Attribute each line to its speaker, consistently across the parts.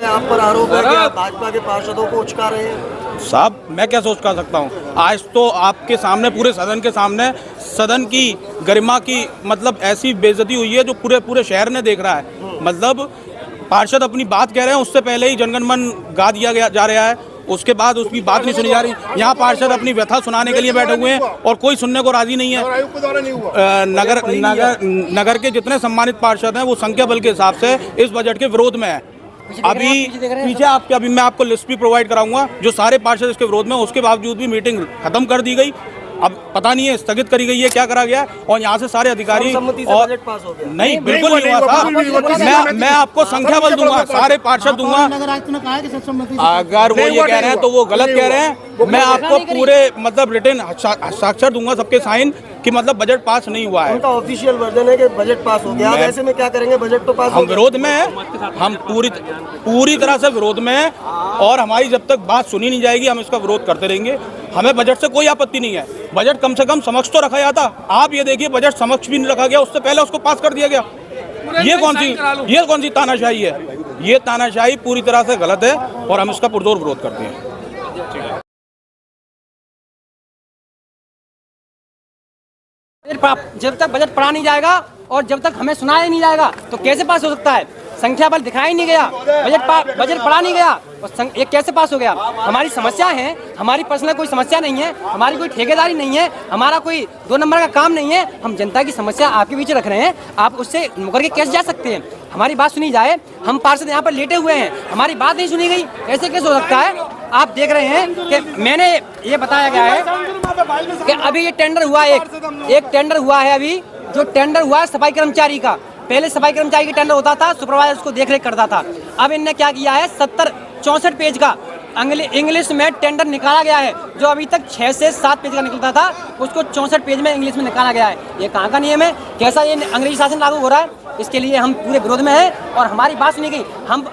Speaker 1: आप पर आरोप है कि आप भाजपा के पार्षदों को उचका रहे हैं।
Speaker 2: साहब मैं क्या सोच कर सकता हूँ? आज तो आपके सामने, पूरे सदन के सामने, सदन की गरिमा की मतलब ऐसी बेइज्जती हुई है जो पूरे शहर ने देख रहा है। मतलब पार्षद अपनी बात कह रहे हैं, उससे पहले ही जनगण मन गा दिया जा रहा है, उसके बाद उसकी बात नहीं सुनी जा रही। यहाँ पार्षद अपनी व्यथा सुनाने के लिए बैठे हुए हैं और कोई सुनने को राजी नहीं है। नगर के जितने सम्मानित पार्षद हैं वो संख्या बल के हिसाब से इस बजट के विरोध में है। अभी पीछे आपके अभी मैं आपको लिस्ट भी प्रोवाइड कराऊंगा जो सारे पार्षद इसके विरोध में, उसके बावजूद भी मीटिंग खत्म कर दी गई। अब पता नहीं है स्थगित करी गई है, क्या करा गया, और यहाँ से सारे अधिकारी और
Speaker 1: बजट पास हो गया।
Speaker 2: नहीं, बिल्कुल नहीं हुआ था। मैं आपको संख्या बल दूंगा, सारे पार्षद दूंगा। अगर वो ये कह रहे हैं तो वो गलत कह रहे हैं। मैं आपको पूरे मतलब रिटन हस्ताक्षर दूंगा, सबके साइन कि मतलब बजट पास नहीं हुआ है।
Speaker 1: उनका ऑफिशियल वर्जन है कि बजट पास हो गया। अब ऐसे में क्या करेंगे? बजट तो पास
Speaker 2: हम विरोध में हैं, हम पूरी तरह से विरोध में हैं और हमारी जब तक बात सुनी नहीं जाएगी हम इसका विरोध करते रहेंगे। हमें बजट से कोई आपत्ति नहीं है, बजट कम से कम समक्ष तो रखा जाता। आप ये देखिए बजट समक्ष भी नहीं रखा गया, उससे पहले उसको पास कर दिया गया। ये कौन सी तानाशाही है? ये तानाशाही पूरी तरह से गलत है और हम इसका पुरजोर विरोध करते हैं।
Speaker 3: जब तक बजट पढ़ा नहीं जाएगा और जब तक हमें सुनाया नहीं जाएगा तो कैसे पास हो सकता है? संख्या बल दिखाई नहीं गया, बजट पढ़ा नहीं गया, ये कैसे पास हो गया? हमारी समस्या है, हमारी पर्सनल कोई समस्या नहीं है, हमारी कोई ठेकेदारी नहीं है, हमारा कोई 2 नंबर का काम नहीं है। हम जनता की समस्या आपके बीच रख रहे हैं, आप उससे मुकर के कैसे जा सकते हैं? हमारी बात सुनी जाए। हम पार्षद यहाँ पर लेटे हुए हैं, हमारी बात नहीं सुनी गई, ऐसे कैसे हो सकता है? आप देख रहे हैं कि मैंने ये बताया गया है कि अभी ये टेंडर हुआ, एक टेंडर हुआ है अभी, जो टेंडर हुआ है सफाई कर्मचारी का। पहले सफाई कर्मचारी का टेंडर होता था, सुपरवाइजर उसको देखरेख करता था। अब इनने क्या किया है, 64 पेज का इंग्लिश में टेंडर निकाला गया है, जो अभी तक 6 से 7 पेज का निकलता था, उसको 64 पेज में इंग्लिश में निकाला गया है। ये कहाँ का नियम है? कैसा ये अंग्रेजी शासन लागू हो रहा है? इसके लिए हम पूरे विरोध में हैं और हमारी बात सुनी गई। हम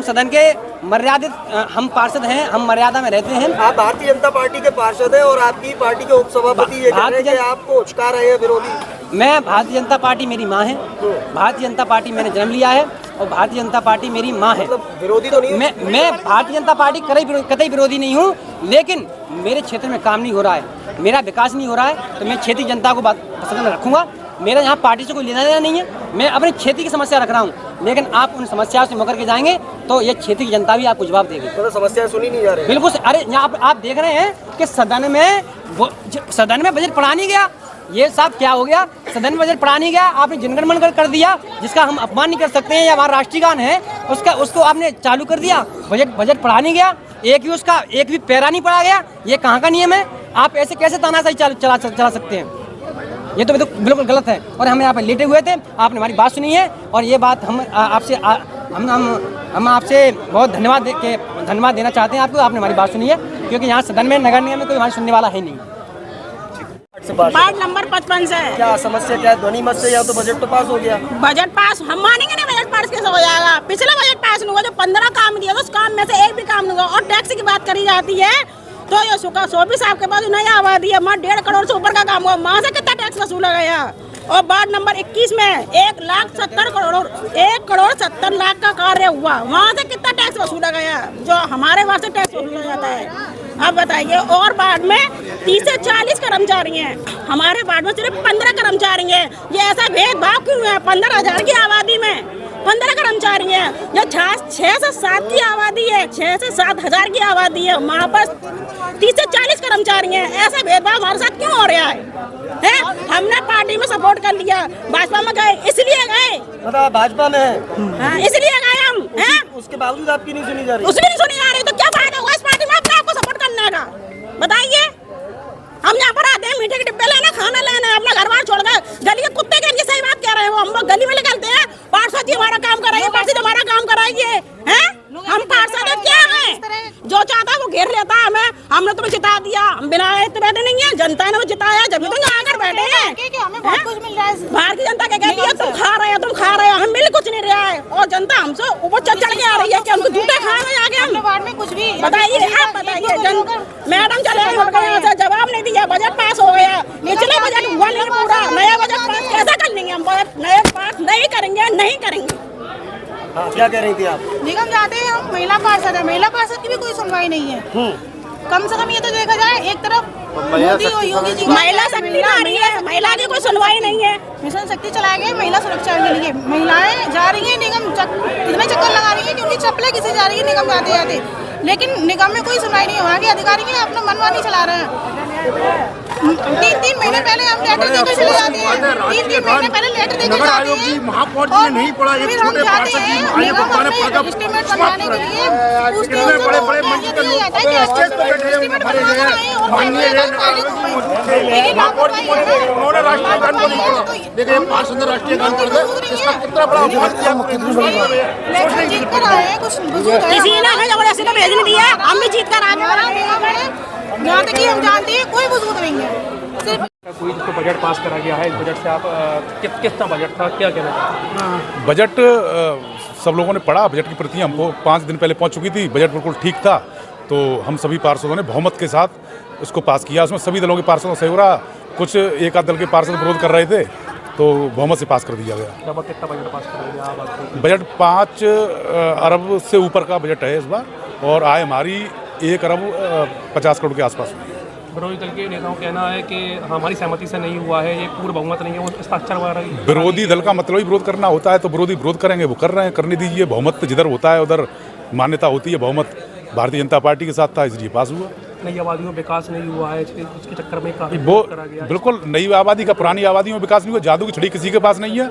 Speaker 3: सदन के मर्यादित हम पार्षद हैं, हम मर्यादा में रहते हैं।
Speaker 1: आप भारतीय जनता पार्टी के पार्षद हैं और आपकी पार्टी के उपसभापति ये कह रहे हैं कि आपको उचका रहे हैं विरोधी।
Speaker 3: मैं भारतीय जनता पार्टी मेरी माँ है, भारतीय जनता पार्टी मैंने जन्म लिया है और भारतीय जनता पार्टी मेरी माँ है।
Speaker 1: मतलब विरोधी तो नहीं?
Speaker 3: मैं भारतीय जनता पार्टी कतई विरोधी नहीं हूँ, लेकिन मेरे क्षेत्र में काम नहीं हो रहा है, मेरा विकास नहीं हो रहा है, तो मैं क्षेत्रीय जनता को पसंद रखूंगा। मेरा यहाँ पार्टी से कोई लेना देना नहीं है, मैं अपने क्षेत्र की समस्या रख रहा हूँ, लेकिन आप उन समस्याओं से मुकर के जाएंगे तो ये क्षेत्र की जनता भी आपको जवाब देगी।
Speaker 1: तो समस्याएं सुनी नहीं जा रही?
Speaker 3: बिल्कुल। अरे यहाँ आप देख रहे हैं कि सदन में बजट पढ़ा नहीं गया। ये साहब क्या हो गया? सदन में बजट पढ़ा नहीं गया, आपने जनगण मन कर दिया, जिसका हम अपमान नहीं कर सकते हैं, या हमारा राष्ट्रीय गान है उसको आपने चालू कर दिया। बजट पढ़ा नहीं गया, एक भी पैरा नहीं पढ़ा गया। ये कहाँ का नियम है? आप ऐसे कैसे तानाशाही चला सकते हैं? ये तो बिल्कुल गलत है। और हम यहाँ पे लेटे हुए थे, आपने हमारी बात सुनी है और ये बात हम आपसे बहुत धन्यवाद देना चाहते हैं आपको। आपने हमारी बात सुनी है, क्योंकि यहाँ सदन में नगर निगम में कोई हमारी सुनने वाला है नहीं।
Speaker 4: वार्ड नंबर 55 से
Speaker 1: क्या समस्या क्या है? ध्वनि मत से, या तो बजट तो पास हो गया।
Speaker 4: बजट पास हम मानेंगे नहीं, बजट पास कैसे हो जाएगा? पिछला बजट पास नहीं हुआ, जो 15 काम दिया उस काम में से एक भी काम नहीं हुआ। और टैक्स की बात करी जाती है तो ये सोफी साहब के पास नई आबादी है, 1.5 करोड़ से ऊपर का काम हुआ, वहाँ से कितना टैक्स वसूला गया? और वार्ड नंबर 21 में 1 करोड़ 70 लाख का कार्य हुआ, वहाँ से कितना टैक्स वसूला गया? जो हमारे वहाँ से टैक्स वसूला जाता है, आप बताइए। और वार्ड में 30 से 40 कर्मचारी हैं, हमारे वार्ड में सिर्फ 15 कर्मचारी हैं। ये ऐसा भेदभाव क्यों है? 15,000 की आबादी में 15 कर्मचारी हैं, या 6 से 7 की आबादी है, 6 से 7 हजार की आबादी है, वहाँ पर 30 से 40 कर्मचारी हैं। ऐसा भेदभाव हमारे साथ क्यों हो रहा है? हमने पार्टी में सपोर्ट कर लिया, भाजपा में गए, इसलिए गए।
Speaker 1: मतलब भाजपा में है?
Speaker 4: हाँ, इसलिए गए हम।
Speaker 1: उसके बावजूद आपकी नहीं सुनी जा रही?
Speaker 4: उसकी नहीं सुनी जा रही, तो क्या फायदा होगा इस पार्टी में अपने आपको सपोर्ट करने का? बताइए। हम यहाँ पर आते हैं मीठे के डिब्बे लेने, खाना लेने, अपना घर बार छोड़ कर गली के कुत्ते के लिए सही बात कह रहे हैं वो। हम लोग गली में निकलते हैं, पार्षद जी हमारा काम कराइए, पार्षद हमारा काम कराइए। हम पार्षद क्या है? जो चाहता है वो घेर लेता है हमें। हमने तुम्हें जिता दिया, हम बिना बैठे नहीं है, जनता ने जिताया, जब तो यहाँ आकर बैठे हैं। भारतीय जनता क्या कहती है? तुम खा रहे हो, हम मिल कुछ नहीं रहा है, और जनता हमसे ऊपर चढ़ के आ रही है कि हमको जूते खाए आगे। हम वार्ड में कुछ भी बताइए, आप बताइए। मैडम चले यहाँ से जवाब नहीं दिया, बजट पास हो गया, पिछले बजट हुआ नहीं पूरा, नया बजट पास कैसा कर लेंगे हम? बजट नया पास नहीं करेंगे।
Speaker 1: हाँ, क्या कह रही थी आप?
Speaker 5: निगम जाते हैं हम, महिला पार्षद है, महिला पार्षद की भी कोई सुनवाई नहीं है। कम से कम ये तो देखा जाए, एक तरफ मोदी और योगी जी
Speaker 4: महिला शक्ति आ रही है, महिला की कोई सुनवाई नहीं है।
Speaker 5: मिशन शक्ति चलाए गए महिला सुरक्षा के लिए, महिलाएं जा रही है निगम इतने चक्कर लगा रही है कि उनकी चप्पलें किसी जा रही है निगम जाते जाते, लेकिन निगम में कोई सुनवाई नहीं है। वहाँ के अधिकारी भी अपना मनमानी चला रहे हैं। 3-3 महीने पहले हम लेटर देकर चले जाते हैं, 3-3 महीने पहले लेटर देकर जाते हैं और
Speaker 6: नहीं पड़ा,
Speaker 5: फिर हम जाते हैं निगम अपने एस्टीमेट बनवाने के लिए पूछते हैं उनसे, तो ये दिया जाता है कि एस्टीमेट बनवाना है और फाइनल तारीख हो गई, लेकिन लापरवाही है ना।
Speaker 6: उन्होंने राष्ट्रीय गान को नहीं पढ़ा। देखिए पार्षद राष्ट्रीय गान पढ़ गए, इसका कितना बड़ा अपमान किया मुख्यमंत्री।
Speaker 5: इलेक्शन जीत कर आए हैं, कुछ बुजुर्ग हैं,
Speaker 4: किसी ने हमें जबरदस्ती तो भेज नहीं दिया, हम भी जीत कर आगे
Speaker 5: हमारा निगम है, यहाँ तक कि हम जानते हैं कोई बुजुर्ग नहीं है। सिर्फ
Speaker 7: कोई जिसको बजट पास करा गया है, इस बजट से आप कितना बजट था, क्या कहना चाहते हैं?
Speaker 8: बजट सब लोगों ने पढ़ा, बजट की प्रति हमको 5 दिन पहले पहुंच चुकी थी, बजट बिल्कुल ठीक था, तो हम सभी पार्षदों ने बहुमत के साथ उसको पास किया। उसमें सभी दलों के पार्षदों से हो रहा, कुछ एक आध दल के पार्षद विरोध कर रहे थे, तो बहुमत से पास कर दिया गया।
Speaker 7: लगभग कितना बजट पास करा गया?
Speaker 8: बजट 5 अरब से ऊपर का बजट है इस बार, और आय हमारी 1 अरब 50 करोड़ के आसपास हुई है।
Speaker 7: विरोधी दल के नेताओं का कहना है कि हमारी सहमति से नहीं हुआ है, ये पूर्ण बहुमत नहीं है, वो हस्ताक्षर वगैरह।
Speaker 8: विरोधी दल का मतलब ही विरोध करना होता है, तो विरोधी विरोध करेंगे, वो कर रहे हैं, करने दीजिए। बहुमत जिधर होता है उधर मान्यता होती है। बहुमत भारतीय जनता पार्टी के साथ था, इसलिए पास हुआ।
Speaker 7: नई आबादियों में विकास नहीं हुआ है, उसके चक्कर में काफी
Speaker 8: वो
Speaker 7: करा गया।
Speaker 8: बिल्कुल नई आबादी का पुरानी आबादी में विकास नहीं हुआ। जादू की छड़ी किसी के पास नहीं है,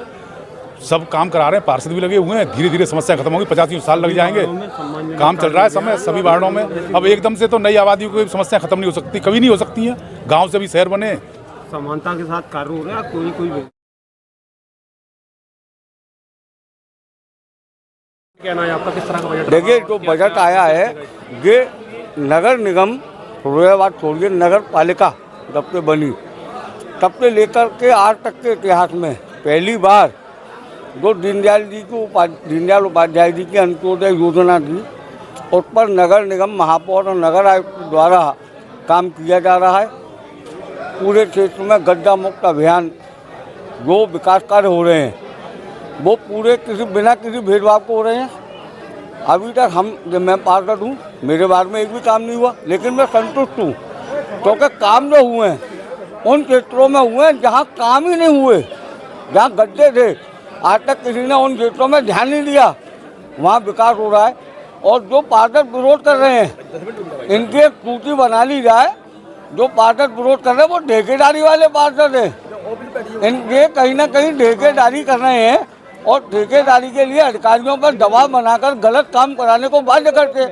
Speaker 8: सब काम करा रहे हैं, पार्षद भी लगे हुए हैं। धीरे धीरे समस्या खत्म होगी, 50 साल लग जाएंगे, काम चल रहा है समय सभी वार्डों में। अब एकदम से तो नई आबादी की समस्या खत्म नहीं हो सकती, कभी नहीं हो सकती है। गांव से भी शहर बने,
Speaker 7: समानता के साथ कार्य हो रहा है, कोई कहना है आपका, किस तरह का बजट?
Speaker 9: देखिए जो बजट आया है, ये नगर निगम फिरोजाबाद छोड़िए, नगर पालिका जब से बनी तब से लेकर के आज तक के इतिहास में पहली बार जो दीनदयाल उपाध्याय जी की अंत्योदय योजना थी, उस पर नगर निगम, महापौर और नगर आयुक्त द्वारा काम किया जा रहा है। पूरे क्षेत्र में गड्ढा मुक्त अभियान जो विकास कार्य हो रहे हैं, वो पूरे बिना किसी भेदभाव को हो रहे हैं। अभी तक जब मैं पार्षद हूँ, मेरे बारे में एक भी काम नहीं हुआ, लेकिन मैं संतुष्ट हूँ, क्योंकि काम जो हुए हैं उन क्षेत्रों में हुए हैं जहाँ काम ही नहीं हुए, जहाँ गड्ढे थे, आज तक किसी ने उन क्षेत्रों में ध्यान नहीं दिया, वहाँ विकास हो रहा है। और जो पार्षद विरोध कर रहे हैं, इनकी एक सूची बना ली जाए। जो पार्षद विरोध कर रहे हैं वो ठेकेदारी वाले पार्षद हैं, इनके कहीं ना कहीं ठेकेदारी कर रहे हैं, और ठेकेदारी के लिए अधिकारियों पर दबाव बनाकर गलत काम कराने को बाध्य करते हैं,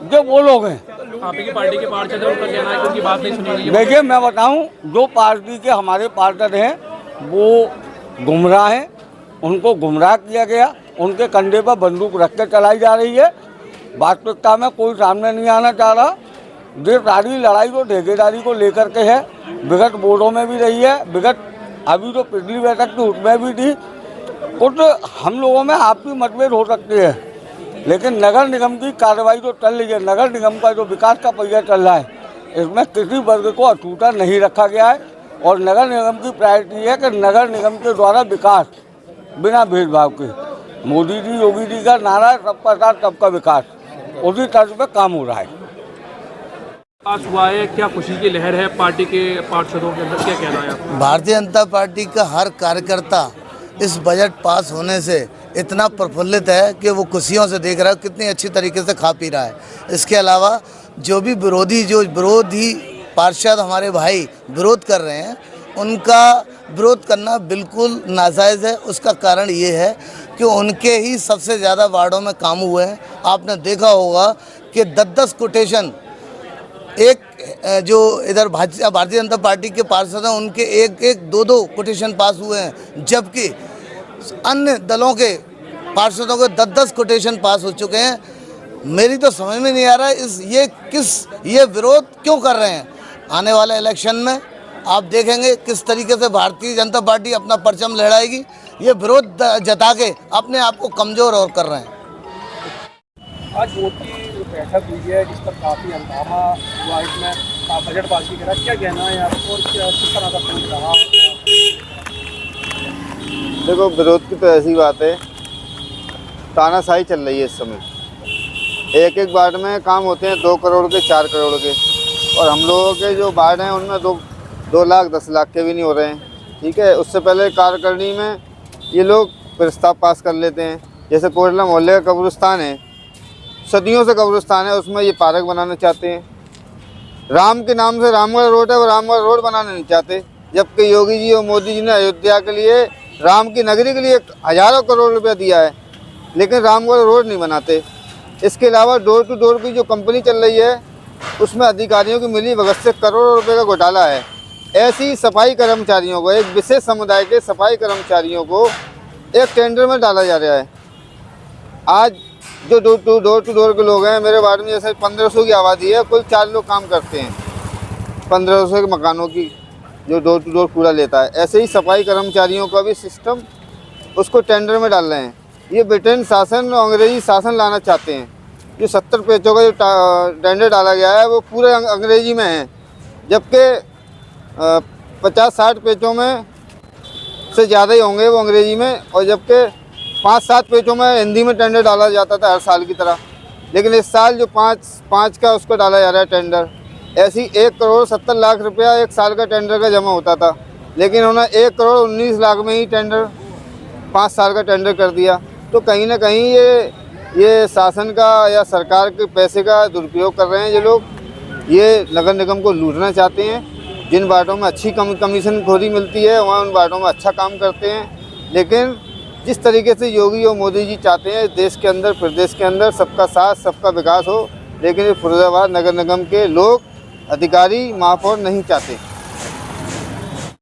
Speaker 9: जो वो लोग हैं।
Speaker 7: आपकी पार्टी के पार्षद उनका कहना है कि उनकी बात नहीं सुनी गई।
Speaker 9: देखिए मैं बताऊं, जो पार्टी के हमारे पार्षद हैं वो गुमराह हैं, उनको गुमराह किया गया, उनके कंधे पर बंदूक रख के चलाई जा रही है। वास्तविकता में कोई सामने नहीं आना चाह रहा। ये सारी लड़ाई जो ठेकेदारी को लेकर के है, विगत बोर्डों में भी रही है, विगत अभी जो पिछली बैठक थी उसमें भी थी। कुछ हम लोगों में आपसी मतभेद हो सकते हैं, लेकिन नगर निगम की कार्रवाई जो चल रही है, नगर निगम का जो विकास का पहिया चल रहा है, इसमें किसी वर्ग को अछूता नहीं रखा गया है। और नगर निगम की प्रायोरिटी है कि नगर निगम के द्वारा विकास बिना भेदभाव के। मोदी जी, योगी जी का नारा है, सबका साथ सबका विकास, उसी तर्ज पे काम हो रहा है।
Speaker 7: पास हुआ है, क्या खुशी की लहर है पार्टी के पार्षदों के अंदर, क्या कहना है आपका?
Speaker 10: भारतीय जनता पार्टी का हर कार्यकर्ता इस बजट पास होने से इतना प्रफुल्लित है कि वो खुशियों से देख रहा है कितनी अच्छी तरीके से खा पी रहा है। इसके अलावा जो भी विरोधी पार्षद हमारे भाई विरोध कर रहे हैं, उनका विरोध करना बिल्कुल नाजायज़ है। उसका कारण ये है कि उनके ही सबसे ज़्यादा वार्डों में काम हुए हैं। आपने देखा होगा कि 10-10 कोटेशन, एक जो इधर भारतीय जनता पार्टी के पार्षद हैं उनके 1-1, 2-2 कोटेशन पास हुए हैं, जबकि अन्य दलों के पार्षदों के 10-10 कोटेशन पास हो चुके हैं। मेरी तो समझ में नहीं आ रहा है ये विरोध क्यों कर रहे हैं। आने वाले इलेक्शन में आप देखेंगे किस तरीके से भारतीय जनता पार्टी अपना परचम लहराएगी। ये विरोध जता के अपने आप को कमज़ोर और कर रहे हैं।
Speaker 7: आज बोर्ड की बैठक हुई है जिस पर काफ़ी हंगामा हुआ, इसमें बजट पास भी करा, क्या कहना है आपको और किस तरह का सोच रहा?
Speaker 11: देखो, विरोध की तो ऐसी बात है तानाशाही चल रही है इस समय। एक एक वार्ड में काम होते हैं 2 करोड़ के, 4 करोड़ के, और हम लोगों के जो वार्ड हैं उनमें 2 लाख 10 लाख के भी नहीं हो रहे हैं। ठीक है, उससे पहले कार्यकारिणी में ये लोग प्रस्ताव पास कर लेते हैं। जैसे कोटला मोहल्ले का कब्रिस्तान है, सदियों से कब्रिस्तान है, उसमें ये पार्क बनाना चाहते हैं। राम के नाम से रामगढ़ रोड है, वो रामगढ़ रोड बनाना नहीं चाहते, जबकि योगी जी और मोदी जी ने अयोध्या के लिए, राम की नगरी के लिए हज़ारों करोड़ रुपया दिया है, लेकिन रामगढ़ रोड नहीं बनाते। इसके अलावा डोर टू डोर की जो कंपनी चल रही है उसमें अधिकारियों की मिली भगत से करोड़ों रुपए का घोटाला है। ऐसी सफाई कर्मचारियों को, एक विशेष समुदाय के सफाई कर्मचारियों को एक टेंडर में डाला जा रहा है। आज जो डोर टू डोर के लोग हैं, मेरे वार्ड में जैसे 1500 की आबादी है, कुल 4 लोग काम करते हैं 1500 के मकानों की, जो डोर टू डोर कूड़ा लेता है। ऐसे ही सफाई कर्मचारियों का भी सिस्टम उसको टेंडर में डाल रहे हैं। ये ब्रिटेन शासन और अंग्रेजी शासन लाना चाहते हैं। जो 70 पेजों का जो टेंडर डाला गया है वो पूरे अंग्रेजी में है, जबकि 50-60 पेजों में से ज़्यादा ही होंगे वो अंग्रेजी में, और जबकि 5-7 पेजों में हिंदी में टेंडर डाला जाता था हर साल की तरह। लेकिन इस साल जो 5 का उसको डाला जा रहा है टेंडर, ऐसी 1 करोड़ 70 लाख रुपया एक साल का टेंडर का जमा होता था, लेकिन उन्होंने 1 करोड़ 19 लाख में ही टेंडर 5 साल का टेंडर कर दिया। तो कहीं ना कहीं ये शासन का या सरकार के पैसे का दुरुपयोग कर रहे हैं ये लोग। ये नगर निगम को लूटना चाहते हैं। जिन वार्डों में अच्छी कमीशन खोरी मिलती है वहाँ उन वार्डों में अच्छा काम करते हैं, लेकिन जिस तरीके से योगी और मोदी जी चाहते हैं देश के अंदर, प्रदेश के अंदर सबका साथ सबका विकास हो, लेकिन फिरोजाबाद नगर निगम के लोग, अधिकारी, महापौर नहीं चाहते।